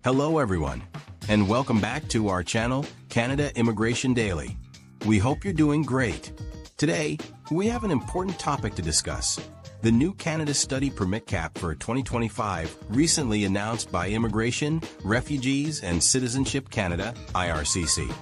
Hello everyone, and welcome back to our channel, Canada Immigration Daily. We hope you're doing great. Today, we have an important topic to discuss. The new Canada Study Permit Cap for 2025, recently announced by Immigration, Refugees and Citizenship Canada, IRCC.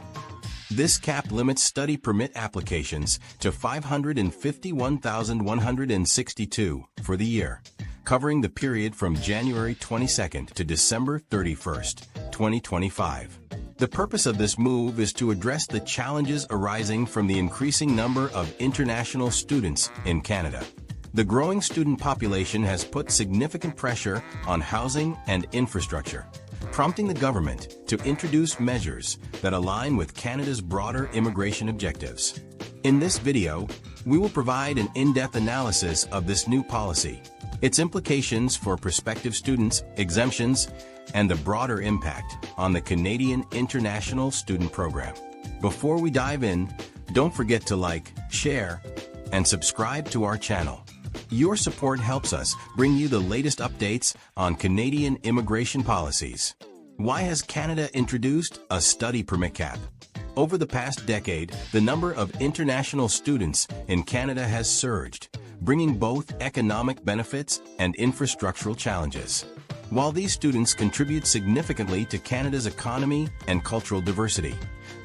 This cap limits study permit applications to 551,162 for the year, covering the period from January 22nd to December 31st, 2025. The purpose of this move is to address the challenges arising from the increasing number of international students in Canada. The growing student population has put significant pressure on housing and infrastructure, prompting the government to introduce measures that align with Canada's broader immigration objectives. In this video, we will provide an in-depth analysis of this new policy, its implications for prospective students, exemptions, and the broader impact on the Canadian International Student Program. Before we dive in, don't forget to like, share, and subscribe to our channel. Your support helps us bring you the latest updates on Canadian immigration policies. Why has Canada introduced a study permit cap? Over the past decade, the number of international students in Canada has surged, bringing both economic benefits and infrastructural challenges. While these students contribute significantly to Canada's economy and cultural diversity,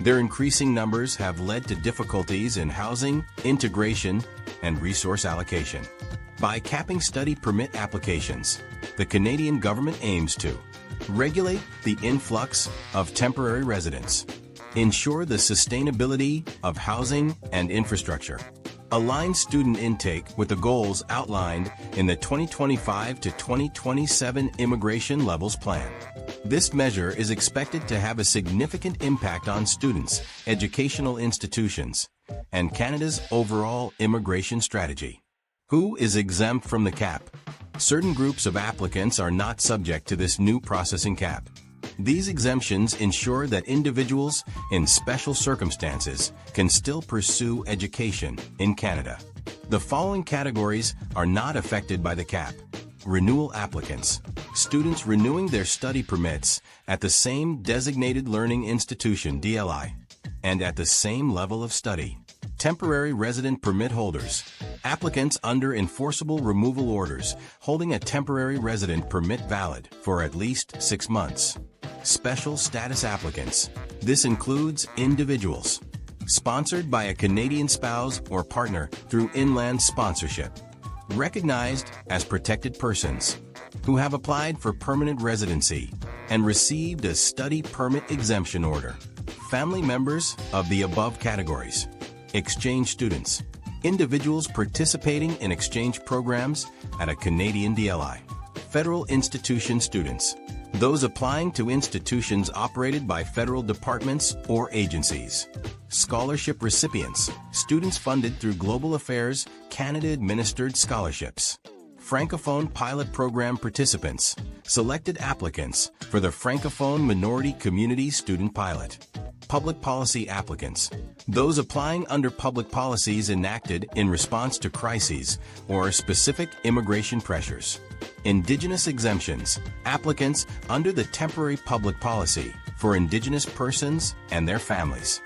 their increasing numbers have led to difficulties in housing, integration, and resource allocation. By capping study permit applications, the Canadian government aims to regulate the influx of temporary residents, ensure the sustainability of housing and infrastructure, align student intake with the goals outlined in the 2025 to 2027 Immigration Levels Plan. This measure is expected to have a significant impact on students, educational institutions, and Canada's overall immigration strategy. Who is exempt from the cap? Certain groups of applicants are not subject to this new processing cap. These exemptions ensure that individuals in special circumstances can still pursue education in Canada. The following categories are not affected by the cap. Renewal applicants, students renewing their study permits at the same designated learning institution (DLI) and at the same level of study. Temporary resident permit holders, applicants under enforceable removal orders holding a temporary resident permit valid for at least 6 months. Special status applicants, this includes individuals sponsored by a Canadian spouse or partner through inland sponsorship, recognized as protected persons, who have applied for permanent residency and received a study permit exemption order. Family members of the above categories. Exchange students, individuals participating in exchange programs at a Canadian DLI. Federal institution students, those applying to institutions operated by federal departments or agencies. Scholarship recipients, students funded through Global Affairs Canada-administered scholarships. Francophone pilot program participants, selected applicants for the Francophone Minority Community Student Pilot. Public policy applicants, those applying under public policies enacted in response to crises or specific immigration pressures. Indigenous exemptions, applicants under the temporary public policy for Indigenous persons and their families.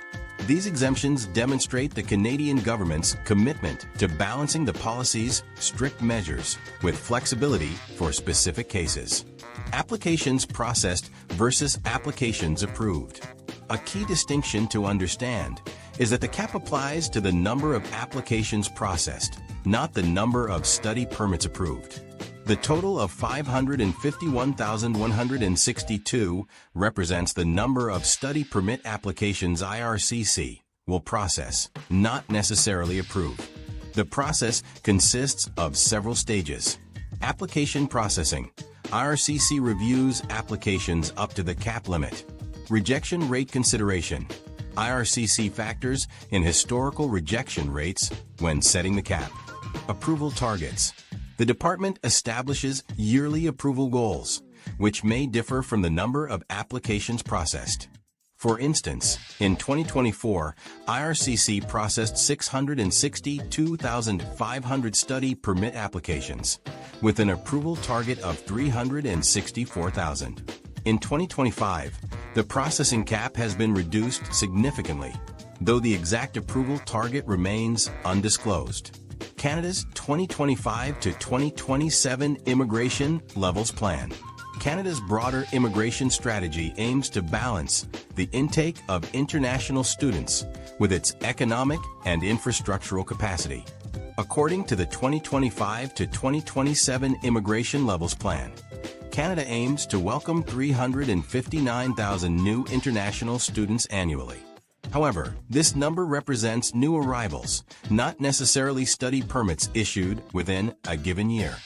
These exemptions demonstrate the Canadian government's commitment to balancing the policy's strict measures with flexibility for specific cases. Applications processed versus applications approved. A key distinction to understand is that the cap applies to the number of applications processed, not the number of study permits approved. The total of 551,162 represents the number of study permit applications IRCC will process, not necessarily approve. The process consists of several stages. Application processing. IRCC reviews applications up to the cap limit. Rejection rate consideration. IRCC factors in historical rejection rates when setting the cap. Approval targets. The department establishes yearly approval goals, which may differ from the number of applications processed. For instance, in 2024, IRCC processed 662,500 study permit applications, with an approval target of 364,000. In 2025, the processing cap has been reduced significantly, though the exact approval target remains undisclosed. Canada's 2025 to 2027 Immigration Levels Plan. Canada's broader immigration strategy aims to balance the intake of international students with its economic and infrastructural capacity. According to the 2025 to 2027 Immigration Levels Plan, Canada aims to welcome 359,000 new international students annually. However, this number represents new arrivals, not necessarily study permits issued within a given year.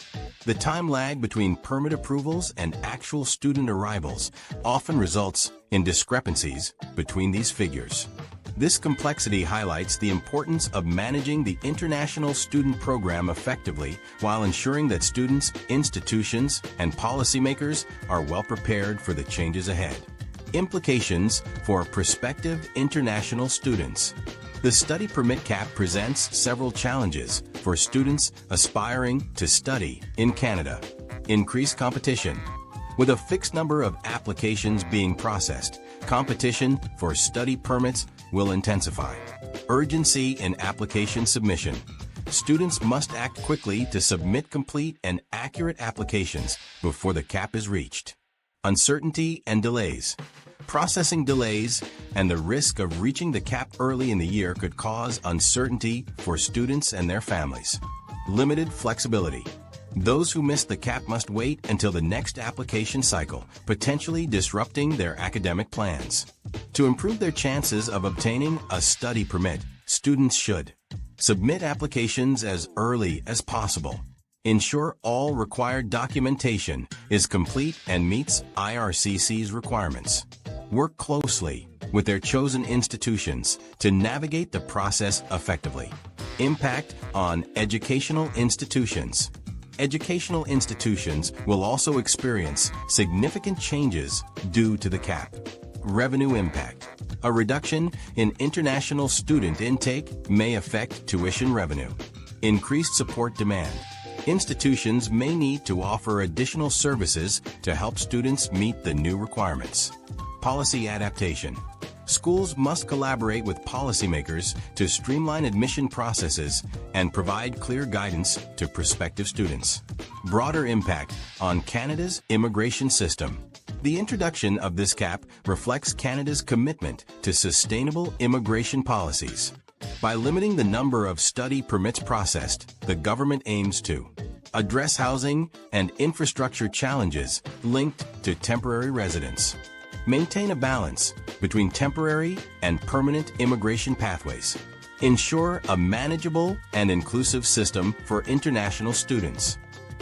The time lag between permit approvals and actual student arrivals often results in discrepancies between these figures. This complexity highlights the importance of managing the international student program effectively while ensuring that students, institutions, and policymakers are well prepared for the changes ahead. Implications for prospective international students. The study permit cap presents several challenges for students aspiring to study in Canada. Increased competition. With a fixed number of applications being processed, competition for study permits will intensify. Urgency in application submission. Students must act quickly to submit complete and accurate applications before the cap is reached. Uncertainty and delays. Processing delays and the risk of reaching the cap early in the year could cause uncertainty for students and their families. Limited flexibility. Those who miss the cap must wait until the next application cycle, potentially disrupting their academic plans. To improve their chances of obtaining a study permit, students should submit applications as early as possible. Ensure all required documentation is complete and meets IRCC's requirements. Work closely with their chosen institutions to navigate the process effectively. Impact on educational institutions. Educational institutions will also experience significant changes due to the cap. Revenue impact. A reduction in international student intake may affect tuition revenue. Increased support demand. Institutions may need to offer additional services to help students meet the new requirements. Policy adaptation. Schools must collaborate with policymakers to streamline admission processes and provide clear guidance to prospective students. Broader impact on Canada's immigration system. The introduction of this cap reflects Canada's commitment to sustainable immigration policies. By limiting the number of study permits processed, the government aims to address housing and infrastructure challenges linked to temporary residence. Maintain a balance between temporary and permanent immigration pathways. Ensure a manageable and inclusive system for international students.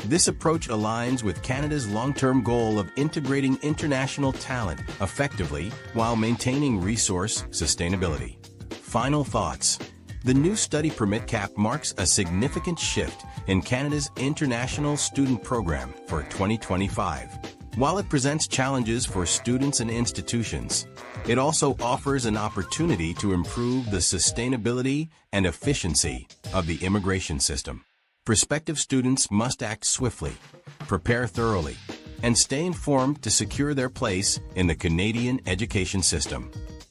This approach aligns with Canada's long-term goal of integrating international talent effectively while maintaining resource sustainability. Final thoughts. The new study permit cap marks a significant shift in Canada's international student program for 2025. While it presents challenges for students and institutions, it also offers an opportunity to improve the sustainability and efficiency of the immigration system. Prospective students must act swiftly, prepare thoroughly, and stay informed to secure their place in the Canadian education system.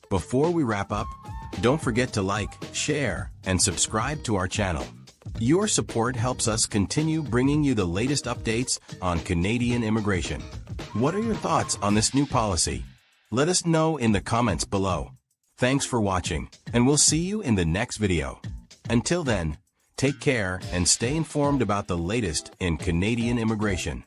Before we wrap up, don't forget to like, share, and subscribe to our channel. Your support helps us continue bringing you the latest updates on Canadian immigration. What are your thoughts on this new policy? Let us know in the comments below. Thanks for watching, and we'll see you in the next video. Until then, take care and stay informed about the latest in Canadian immigration.